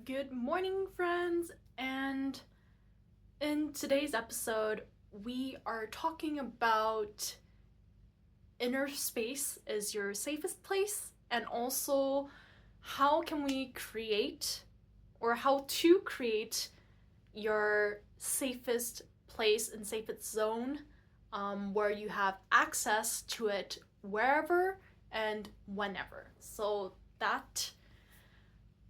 Good morning, friends, and in today's episode, we are talking about inner space is your safest place, and also how can we create or how to create your safest place and safest zone where you have access to it wherever and whenever. So that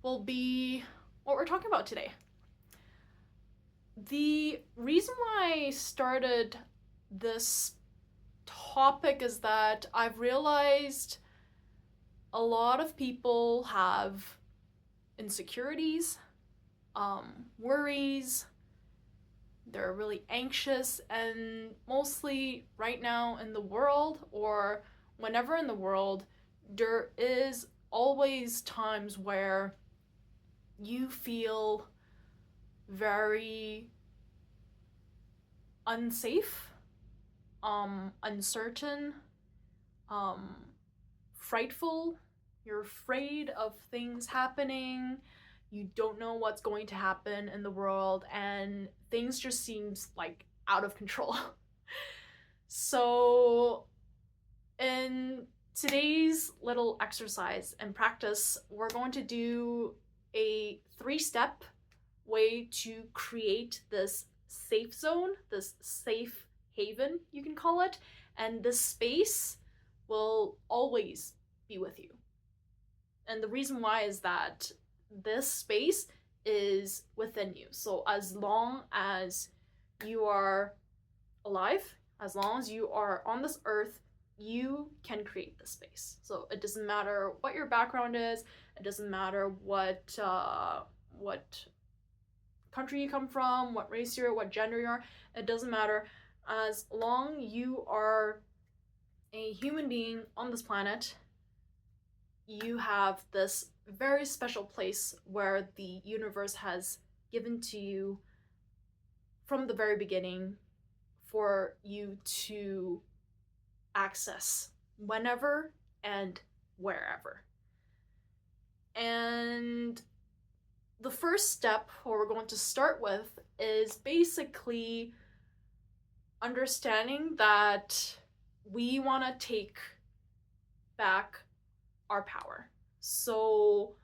will be what we're talking about today. The reason why I started this topic is that I've realized a lot of people have insecurities, worries, they're really anxious, and mostly right now in the world or whenever in the world, there is always times where you feel very unsafe, uncertain, um, frightful. You're afraid of things happening. You don't know what's going to happen in the world, and things just seems like out of control. So, in today's little exercise and practice, we're going to do a 3-step way to create this safe zone, this safe haven, you can call it, and this space will always be with you. And the reason why is that this space is within you. So as long as you are alive, as long as you are on this earth, you can create this space. So it doesn't matter what your background is. It doesn't matter what country you come from, what race you're, what gender you are. It doesn't matter. As long you are a human being on this planet, you have this very special place where the universe has given to you from the very beginning for you to access whenever and wherever. And the first step, what we're going to start with, is basically understanding that we want to take back our power. So,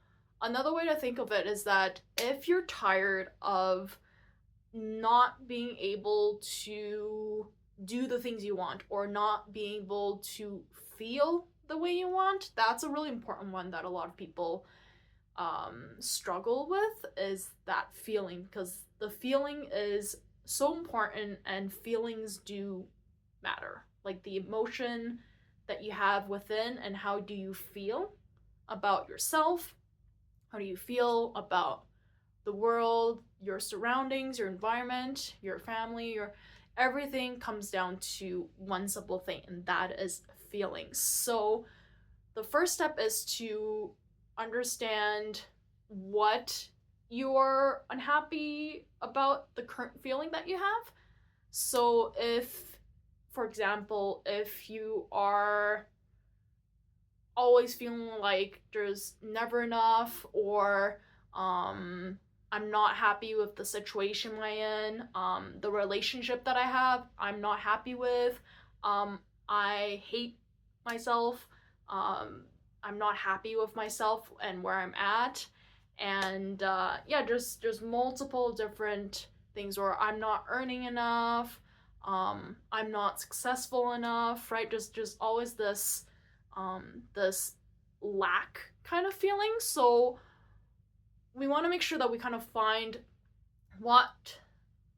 another way to think of it is that if you're tired of not being able to do the things you want or not being able to feel the way you want, that's a really important one that a lot of people struggle with, is that feeling, because the feeling is so important and feelings do matter. Like the emotion that you have within and how do you feel about yourself, how do you feel about the world, your surroundings, your environment, your family, your everything comes down to one simple thing, and that is feelings. So the first step is to understand what you're unhappy about, the current feeling that you have. So if, for example, if you are always feeling like there's never enough, or I'm not happy with the situation I'm in, the relationship that I have, I'm not happy with, I hate myself, I'm not happy with myself and where I'm at, and yeah, there's multiple different things, where I'm not earning enough, I'm not successful enough, right? Just always this lack kind of feeling. So we want to make sure that we kind of find what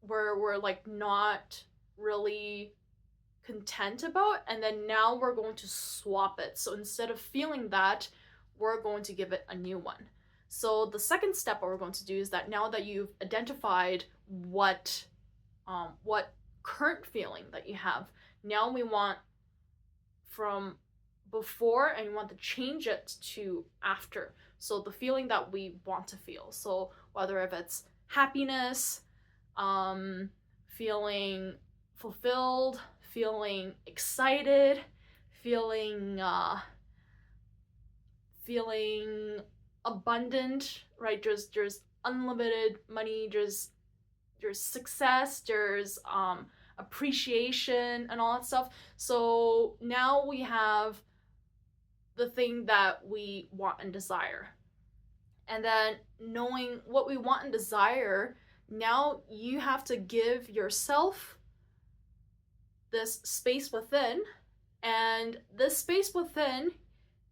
we're like not really content about, and then now we're going to swap it. So instead of feeling that, we're going to give it a new one. So the second step, what we're going to do is that now that you've identified what current feeling that you have, now we want from before and we want to change it to after. So the feeling that we want to feel. So whether if it's happiness, feeling fulfilled, feeling excited, feeling abundant, right? There's unlimited money, there's success, there's appreciation and all that stuff. So now we have the thing that we want and desire. And then knowing what we want and desire, now you have to give yourself this space within, and this space within,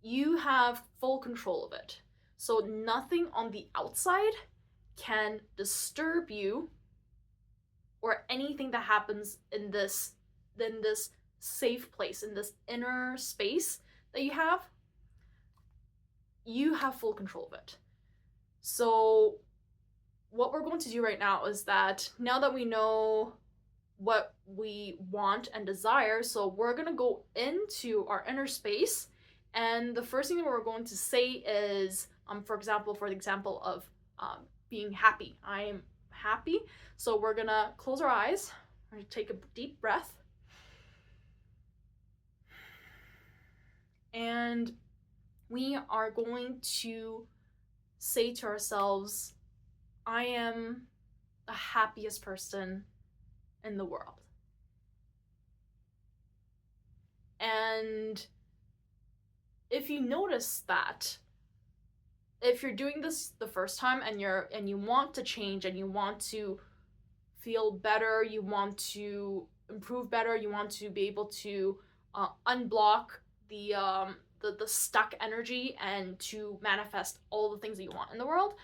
you have full control of it. So nothing on the outside can disturb you, or anything that happens in this safe place, in this inner space that you have full control of it. So what we're going to do right now is that now that we know what we want and desire, so we're going to go into our inner space, and the first thing that we're going to say is, for the example of being happy. I am happy. So we're going to close our eyes. We're going to take a deep breath. And we are going to say to ourselves, I am the happiest person in the world. And if you notice that, if you're doing this the first time and you want to change and you want to feel better, you want to improve better, you want to be able to unblock the stuck energy and to manifest all the things that you want in the world,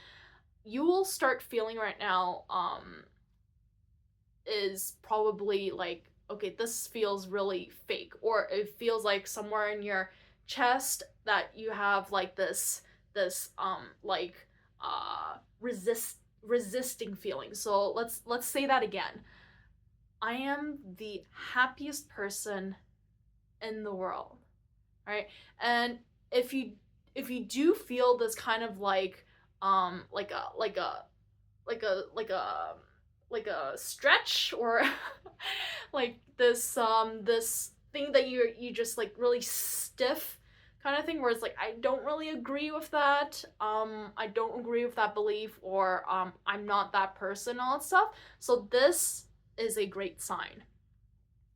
you will start feeling right now is probably like, okay, this feels really fake, or it feels like somewhere in your chest that you have like this resisting feeling. So let's say that again. I am the happiest person in the world, right? And if you do feel this kind of like a stretch, or like this thing that you just like really stiff kind of thing, where it's like, I don't really agree with that, I don't agree with that belief, or I'm not that person, all that stuff. So this is a great sign.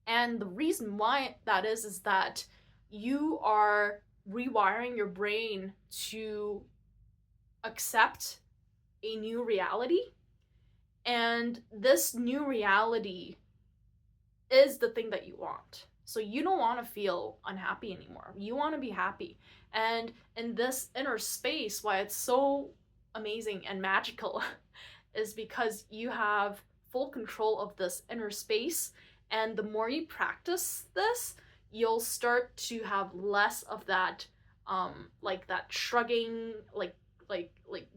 And the reason why that is that you are rewiring your brain to accept a new reality, and this new reality is the thing that you want. So you don't want to feel unhappy anymore. You want to be happy. And in this inner space, why it's so amazing and magical is because you have full control of this inner space. And the more you practice this, you'll start to have less of that like that shrugging, like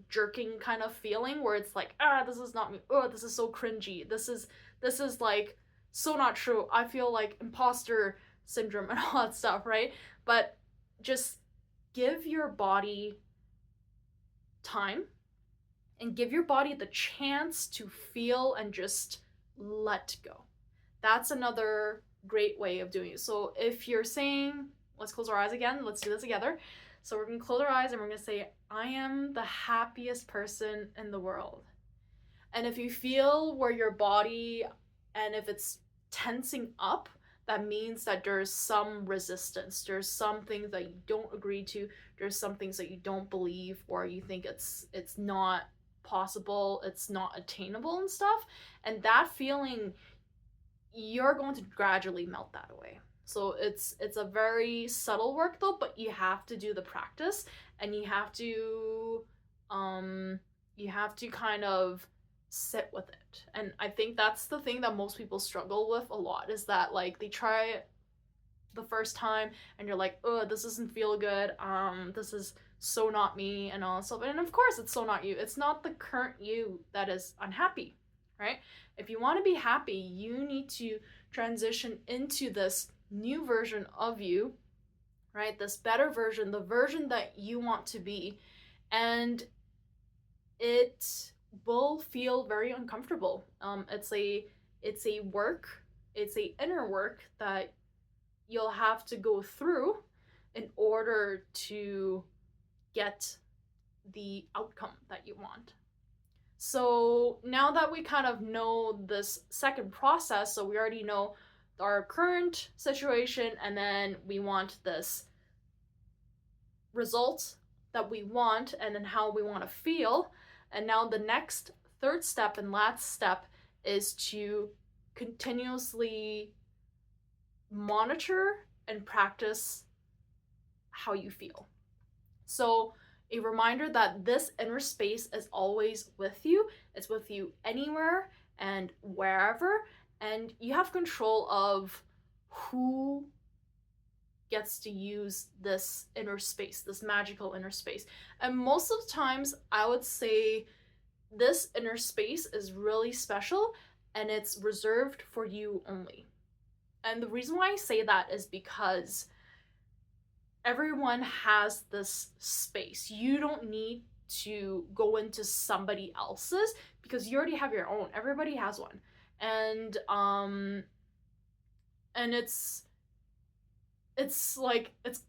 jerking kind of feeling, where it's like, this is not me, oh, this is so cringy, this is like so not true, I feel like imposter syndrome and all that stuff, right? But just give your body time and give your body the chance to feel and just let go. That's another great way of doing it. So if you're saying, let's close our eyes again, let's do this together. So we're going to close our eyes and we're going to say, I am the happiest person in the world. And if you feel where your body, and if it's tensing up, that means that there's some resistance. There's some things that you don't agree to. There's some things that you don't believe, or you think it's not possible, it's not attainable and stuff. And that feeling, you're going to gradually melt that away. So it's a very subtle work though, but you have to do the practice, and you have to kind of sit with it. And I think that's the thing that most people struggle with a lot, is that like they try it the first time and you're like, oh, this doesn't feel good, this is so not me and all that stuff. And of course it's so not you. It's not the current you that is unhappy, right? If you want to be happy, you need to transition into this new version of you, right? This better version, the version that you want to be. And it will feel very uncomfortable. It's a work, it's a inner work that you'll have to go through in order to get the outcome that you want. So now that we kind of know this second process, so we already know our current situation, and then we want this result that we want, and then how we want to feel. And now the next third step and last step is to continuously monitor and practice how you feel. So a reminder that this inner space is always with you. It's with you anywhere and wherever, and you have control of who gets to use this inner space, this magical inner space. And most of the times, I would say this inner space is really special and it's reserved for you only. And the reason why I say that is because everyone has this space. You don't need to go into somebody else's because you already have your own. Everybody has one. And it's like it's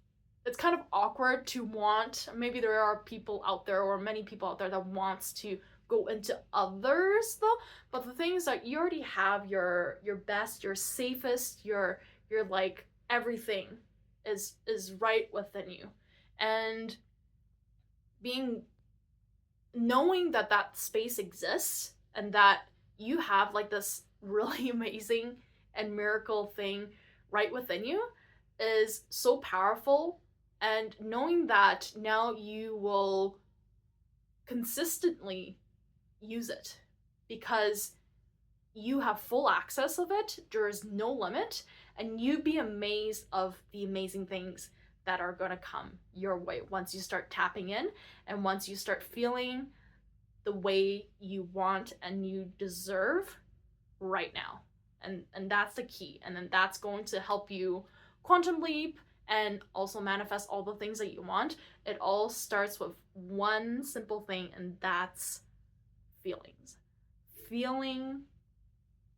kind of awkward to want, maybe there are people out there or many people out there that wants to go into others though, but the thing is that you already have your best, your safest, your like everything is right within you. And knowing that that space exists and that you have like this really amazing and miracle thing right within you is so powerful. And knowing that now you will consistently use it because you have full access of it, there is no limit, and you'd be amazed of the amazing things that are going to come your way once you start tapping in and once you start feeling the way you want and you deserve right now. And that's the key. And then that's going to help you quantum leap and also manifest all the things that you want. It all starts with one simple thing, and that's feelings. Feeling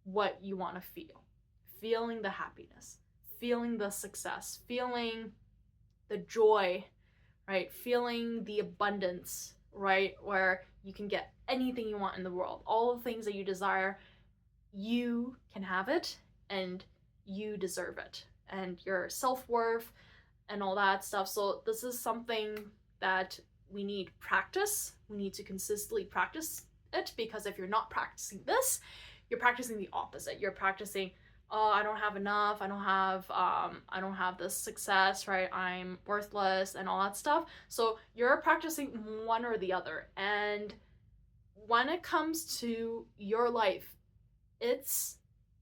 what you want to feel. Feeling the happiness. Feeling the success. Feeling the joy, right? Feeling the abundance, right? Where you can get anything you want in the world. All the things that you desire, you can have it and you deserve it. And your self-worth and all that stuff. So this is something that we need practice. We need to consistently practice it, because if you're not practicing this, you're practicing the opposite. You're practicing, oh, I don't have enough, I don't have this success, right? I'm worthless and all that stuff. So you're practicing one or the other. And when it comes to your life, it's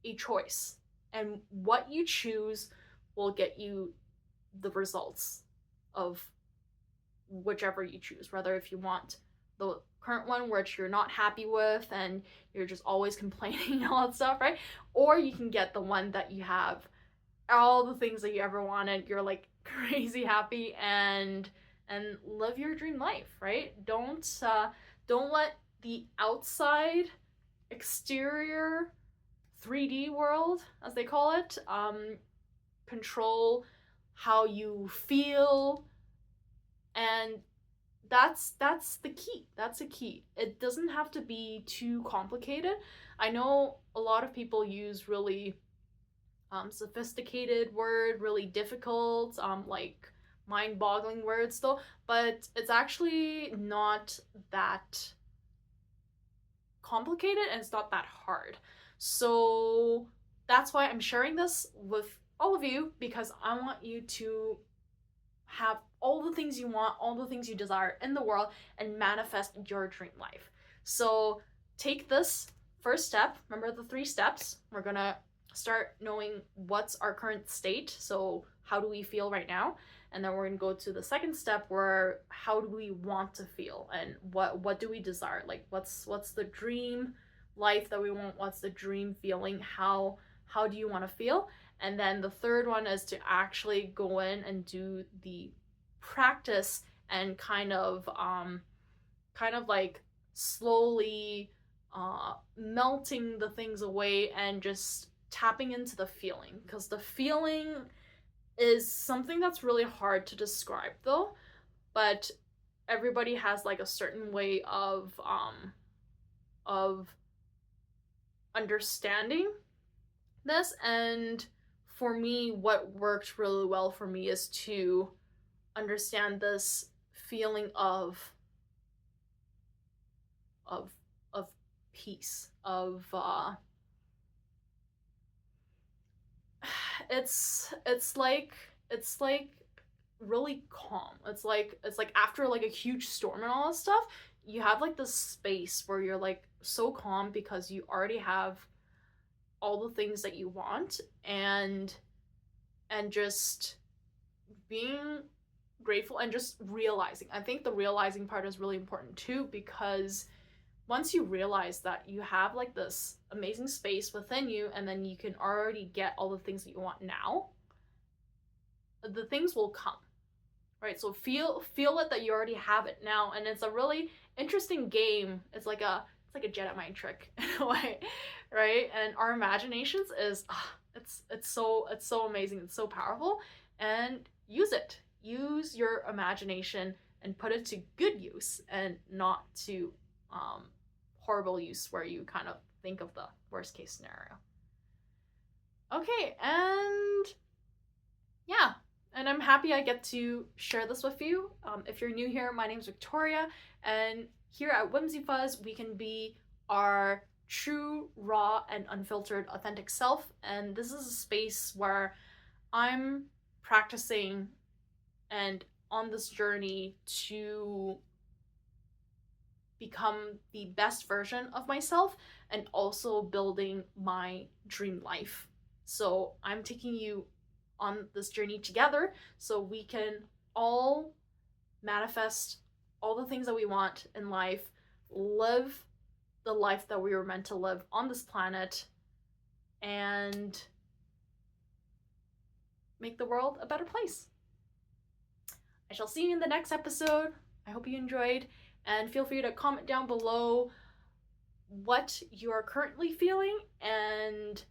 a choice. And what you choose will get you the results of whichever you choose. Whether if you want the current one which you're not happy with and you're just always complaining and all that stuff, right? Or you can get the one that you have all the things that you ever wanted, you're like crazy happy and live your dream life, right? Don't let the outside exterior 3D world, as they call it, control how you feel. And that's the key. That's the key. It doesn't have to be too complicated. I know a lot of people use really sophisticated word, really difficult, like mind-boggling words though, but it's actually not that complicated and it's not that hard. So that's why I'm sharing this with all of you, because I want you to have all the things you want, all the things you desire in the world, and manifest your dream life. So take this first step. Remember the 3 steps. We're gonna start knowing what's our current state. So how do we feel right now? And then we're gonna go to the second step, where how do we want to feel and what do we desire? Like what's the dream life that we want? What's the dream feeling? How do you want to feel? And then the third one is to actually go in and do the practice and kind of like slowly melting the things away and just tapping into the feeling, because the feeling is something that's really hard to describe though, but everybody has like a certain way of understanding this, and for me, what worked really well for me is to understand this feeling of of peace, of it's like really calm. It's like after like a huge storm and all this stuff, you have like this space where you're like so calm because you already have all the things that you want, and just being grateful and just realizing. I think the realizing part is really important too, because once you realize that you have like this amazing space within you, and then you can already get all the things that you want now, the things will come, right? So feel it that you already have it now, and it's a really interesting game. It's like a Jedi mind trick in a way, right? And our imaginations is it's so amazing, it's so powerful, and use it. Use your imagination and put it to good use, and not to horrible use where you kind of think of the worst case scenario. Okay, and yeah, and I'm happy I get to share this with you. If you're new here, my name's Victoria, and here at Whimsy Fuzz, we can be our true, raw, and unfiltered, authentic self, and this is a space where I'm practicing and on this journey to become the best version of myself, and also building my dream life. So I'm taking you on this journey together so we can all manifest all the things that we want in life, live the life that we were meant to live on this planet, and make the world a better place. I shall see you in the next episode. I hope you enjoyed, and feel free to comment down below what you are currently feeling, and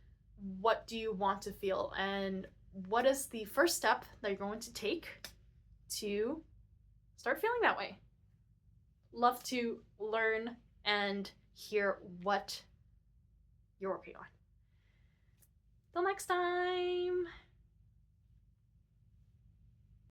what do you want to feel, and what is the first step that you're going to take to start feeling that way. Love to learn and hear what you're working on. Till next time.